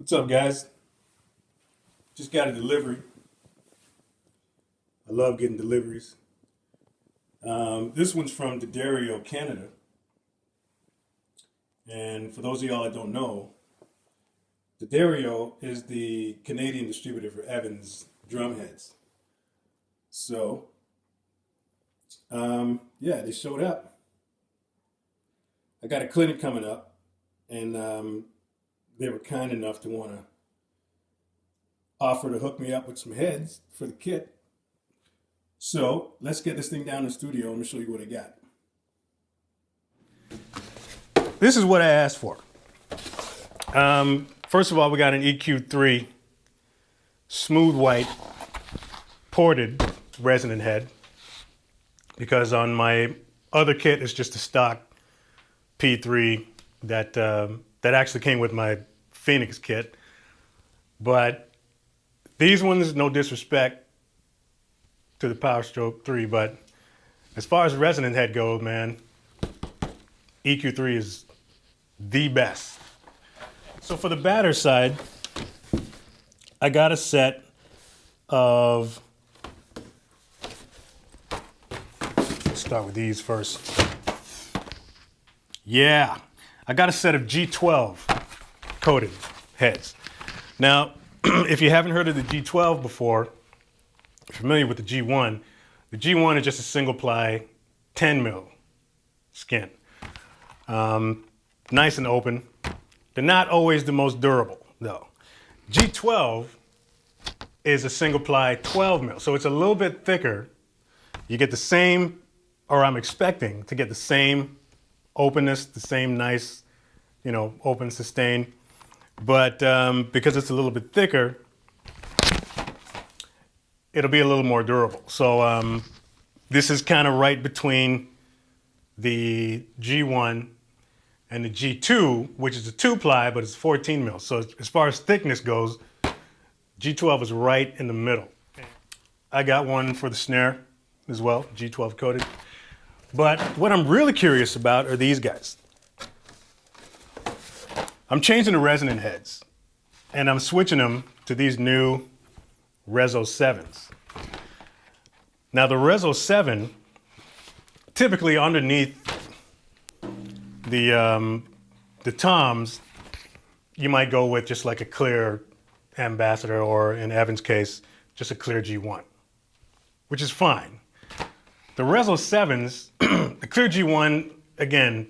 What's up, guys? Just got a delivery. I love getting deliveries. This one's from Dario, Canada. And for those of y'all that don't know, Dario is the Canadian distributor for Evans Drumheads. So, yeah, they showed up. I got a clinic coming up, and they were kind enough to want to offer to hook me up with some heads for the kit. So let's get this thing down in the studio. Let me show you what I got. This is what I asked for. First of all, we got an EQ3 smooth white ported resonant head, because on my other kit it's just a stock P3 that actually came with my Phoenix kit. But these ones, no disrespect to the Power Stroke 3, but as far as resonant head goes, man, EQ3 is the best. So for the batter side, I got a set of, let's start with these first. Yeah, I got a set of G12 coated heads. Now, if you haven't heard of the G12 before, familiar with the G1 is just a single ply 10 mil skin. Nice and open. They're not always the most durable though. G12 is a single ply 12 mil, so it's a little bit thicker. You get the same, or I'm expecting to get the same openness, the same nice, open sustain, but because it's a little bit thicker, it'll be a little more durable. So this is kind of right between the G1 and the G2, which is a 2-ply, but it's 14 mil. So as far as thickness goes, G12 is right in the middle. I got one for the snare as well, G12 coated. But what I'm really curious about are these guys. I'm changing the resonant heads, and I'm switching them to these new Reso 7s. Now the Reso 7, typically underneath the toms, you might go with just like a clear Ambassador, or in Evan's case, just a clear G1, which is fine. The Reso 7s, the clear G1, again,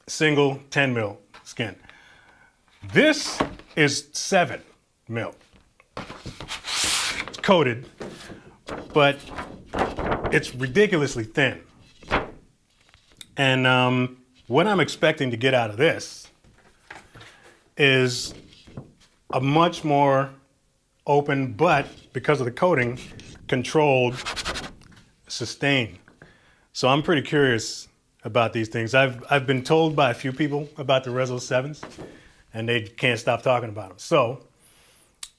single 10 mil skin. This is 7 mil. It's coated, but it's ridiculously thin. And what I'm expecting to get out of this is a much more open, but because of the coating, controlled sustain. So I'm pretty curious about these things. I've been told by a few people about the Reso 7s, and they can't stop talking about them. So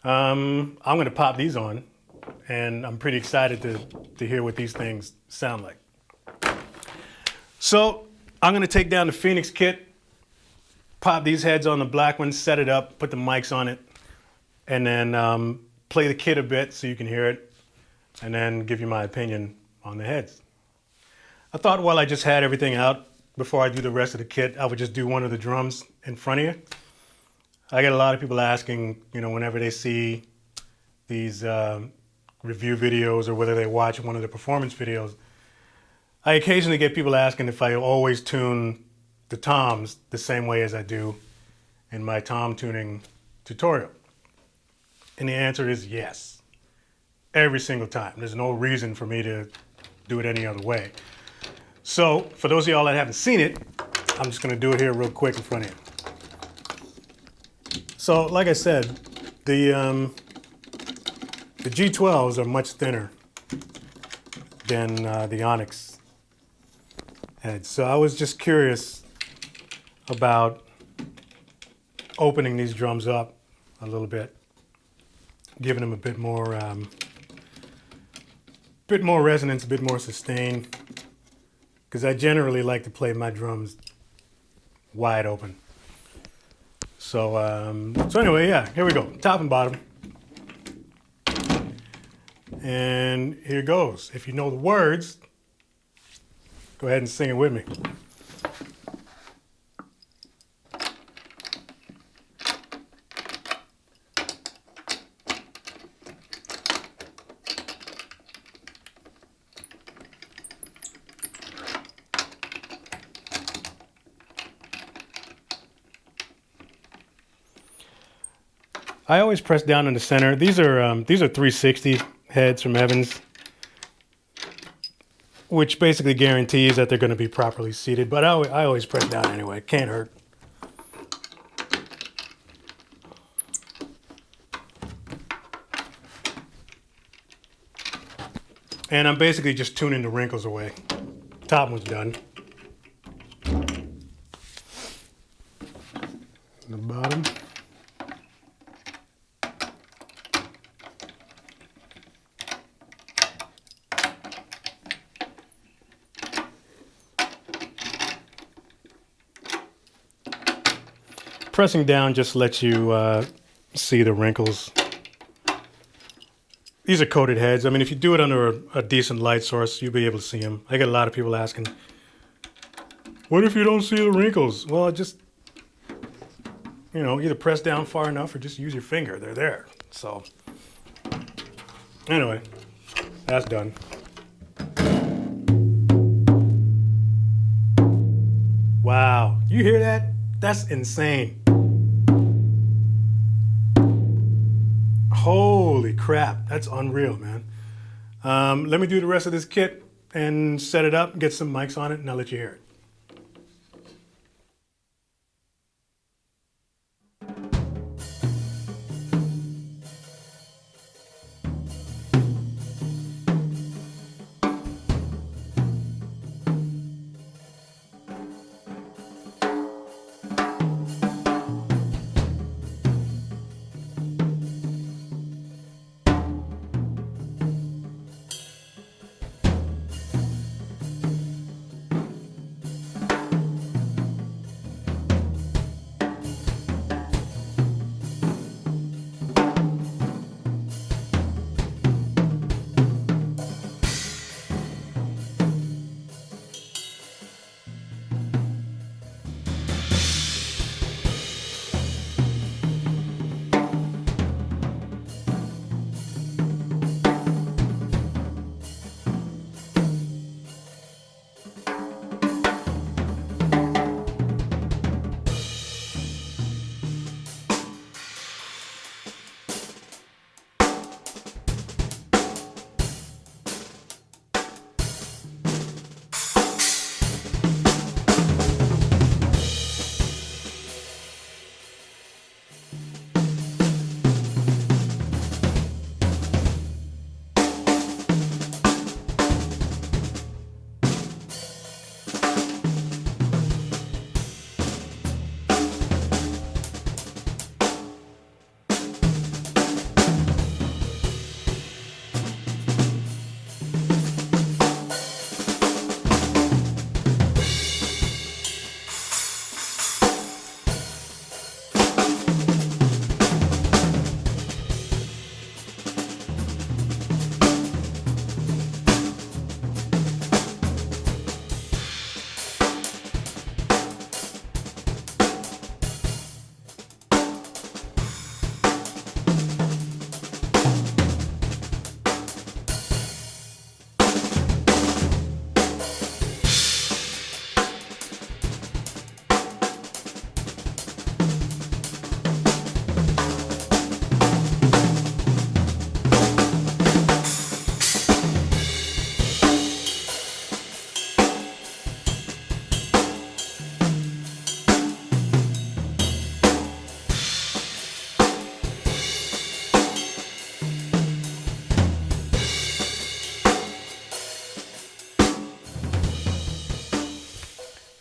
I'm going to pop these on, and I'm pretty excited to hear what these things sound like. So I'm going to take down the Phoenix kit, pop these heads on the black ones, set it up, put the mics on it, and then play the kit a bit so you can hear it, and then give you my opinion on the heads. I thought while I just had everything out, before I do the rest of the kit, I would just do one of the drums in front of you. I get a lot of people asking, whenever they see these review videos, or whether they watch one of the performance videos, I occasionally get people asking if I always tune the toms the same way as I do in my tom tuning tutorial. And the answer is yes, every single time. There's no reason for me to do it any other way. So for those of y'all that haven't seen it, I'm just going to do it here real quick in front of you. So like I said, the G12s are much thinner than the Onyx heads. So I was just curious about opening these drums up a little bit, giving them a bit more resonance, a bit more sustain, because I generally like to play my drums wide open. So anyway, yeah, here we go, top and bottom. And here goes. If you know the words, go ahead and sing it with me. I always press down in the center. These are 360 heads from Evans, which basically guarantees that they're going to be properly seated. But I always press down anyway. It can't hurt. And I'm basically just tuning the wrinkles away. Top one's done. The bottom. Pressing down just lets you see the wrinkles. These are coated heads. I mean, if you do it under a decent light source, you'll be able to see them. I get a lot of people asking, what if you don't see the wrinkles? Well, just, you know, either press down far enough or just use your finger. They're there. So, anyway, that's done. Wow, you hear that? That's insane. Holy crap, that's unreal, man. Let me do the rest of this kit and set it up, get some mics on it, and I'll let you hear it.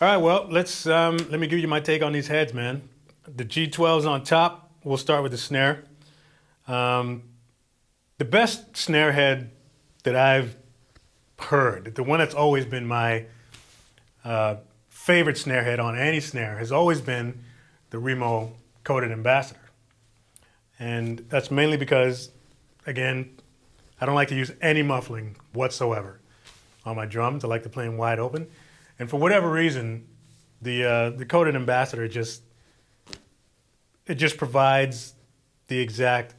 All right, well, let me give you my take on these heads, man. The G12's on top. We'll start with the snare. The best snare head that I've heard, the one that's always been my favorite snare head on any snare, has always been the Remo Coated Ambassador. And that's mainly because, again, I don't like to use any muffling whatsoever on my drums. I like to play them wide open. And for whatever reason, the Coated Ambassador just provides the exact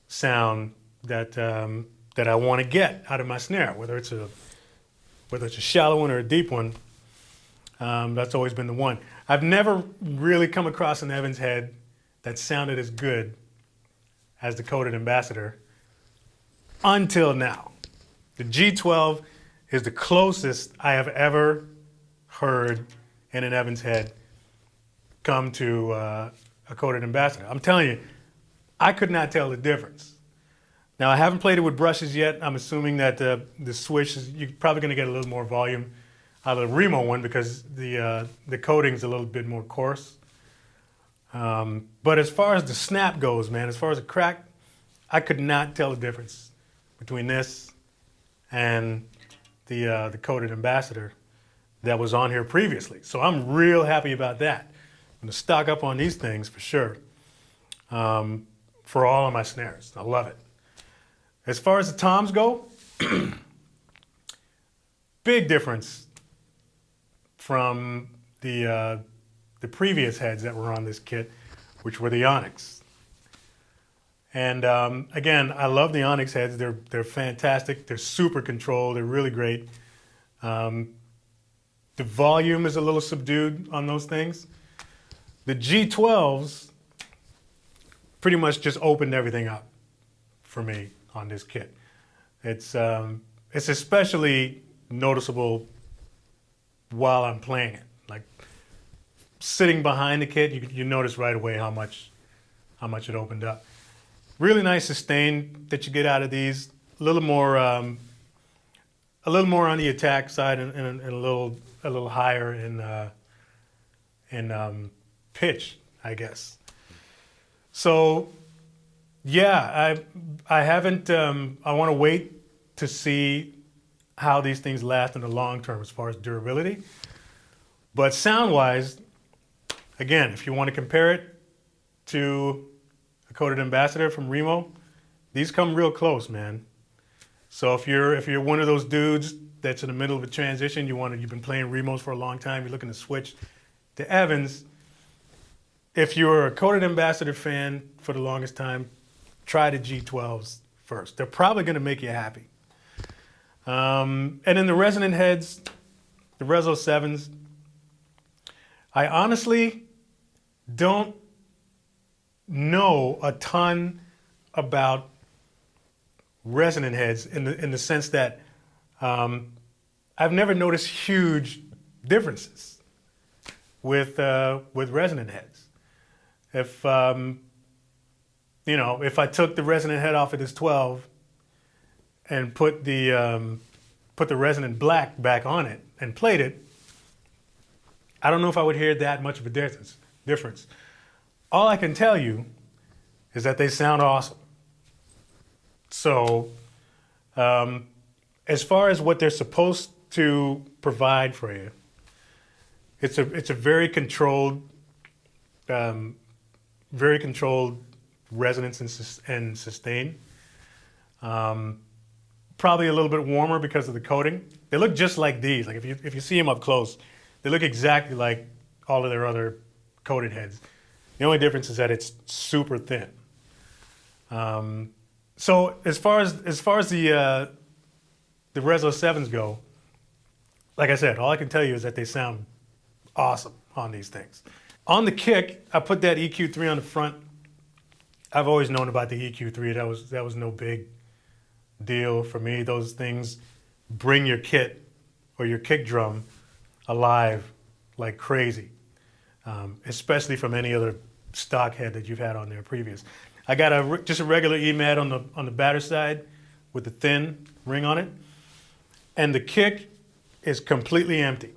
sound that that I want to get out of my snare, whether it's a shallow one or a deep one. That's always been the one. I've never really come across an Evans head that sounded as good as the Coated Ambassador until now. The G12 is the closest I have ever heard in an Evans head come to a Coated Ambassador. I'm telling you, I could not tell the difference. Now, I haven't played it with brushes yet. I'm assuming that the switch is, you're probably going to get a little more volume out of the Remo one because the coating's a little bit more coarse. But as far as the snap goes, man, as far as the crack, I could not tell the difference between this and the Coated Ambassador that was on here previously. So I'm real happy about that. I'm going to stock up on these things for sure, for all of my snares. I love it. As far as the toms go, big difference from the previous heads that were on this kit, which were the Onyx. And again, I love the Onyx heads. They're fantastic. They're super controlled. They're really great. The volume is a little subdued on those things. The G12s pretty much just opened everything up for me on this kit. It's especially noticeable while I'm playing it. Like sitting behind the kit, you notice right away how much it opened up. Really nice sustain that you get out of these. A little more on the attack side and a little higher in pitch, I guess. So yeah, I haven't. I want to wait to see how these things last in the long term as far as durability. But sound-wise, again, if you want to compare it to a Coated Ambassador from Remo, these come real close, man. So if you're one of those dudes that's in the middle of a transition, you've been playing Remos for a long time, you're looking to switch to Evans. If you're a Coated Ambassador fan for the longest time, try the G12s first. They're probably going to make you happy. And then the resonant heads, the Reso 7s, I honestly don't know a ton about resonant heads in the sense that I've never noticed huge differences with resonant heads. If if I took the resonant head off of this 12 and put the resonant black back on it and played it, I don't know if I would hear that much of a difference. All I can tell you is that they sound awesome. So as far as what they're supposed to provide for you, it's a very controlled resonance and sustain. Probably a little bit warmer because of the coating. They look just like these. Like if you see them up close, they look exactly like all of their other coated heads. The only difference is that it's super thin. So as far as the Reso 7s go, like I said, all I can tell you is that they sound awesome on these things. On the kick, I put that EQ3 on the front. I've always known about the EQ3. That was no big deal for me. Those things bring your kit or your kick drum alive like crazy, especially from any other stock head that you've had on there previous. I got just a regular EMAD on the batter side with the thin ring on it, and the kick is completely empty.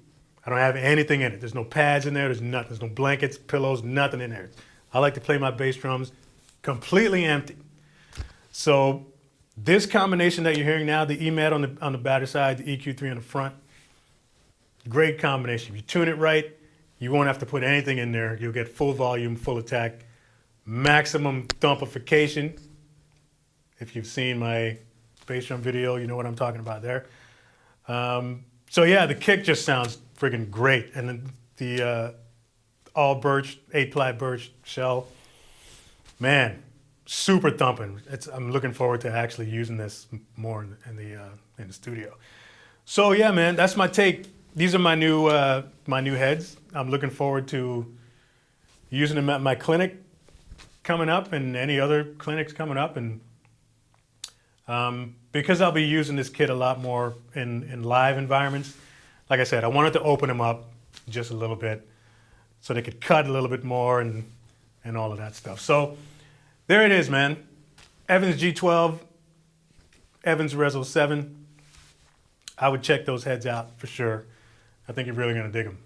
I don't have anything in it. There's no pads in there. There's nothing. There's no blankets, pillows, nothing in there. I like to play my bass drums completely empty. So this combination that you're hearing now, the EMAD on the batter side, the EQ3 on the front, great combination. If you tune it right, you won't have to put anything in there. You'll get full volume, full attack maximum thumpification. If you've seen my bass drum video, you know what I'm talking about there. So yeah, the kick just sounds friggin' great. And then the all birch, 8-ply birch shell, man, super thumping. I'm looking forward to actually using this more in the studio. So yeah, man, that's my take. These are my new heads. I'm looking forward to using them at my clinic coming up and any other clinics coming up. And because I'll be using this kit a lot more in live environments, like I said, I wanted to open them up just a little bit so they could cut a little bit more and all of that stuff. So there it is, man. Evans G12, Evans Reso 7. I would check those heads out for sure. I think you're really gonna dig them.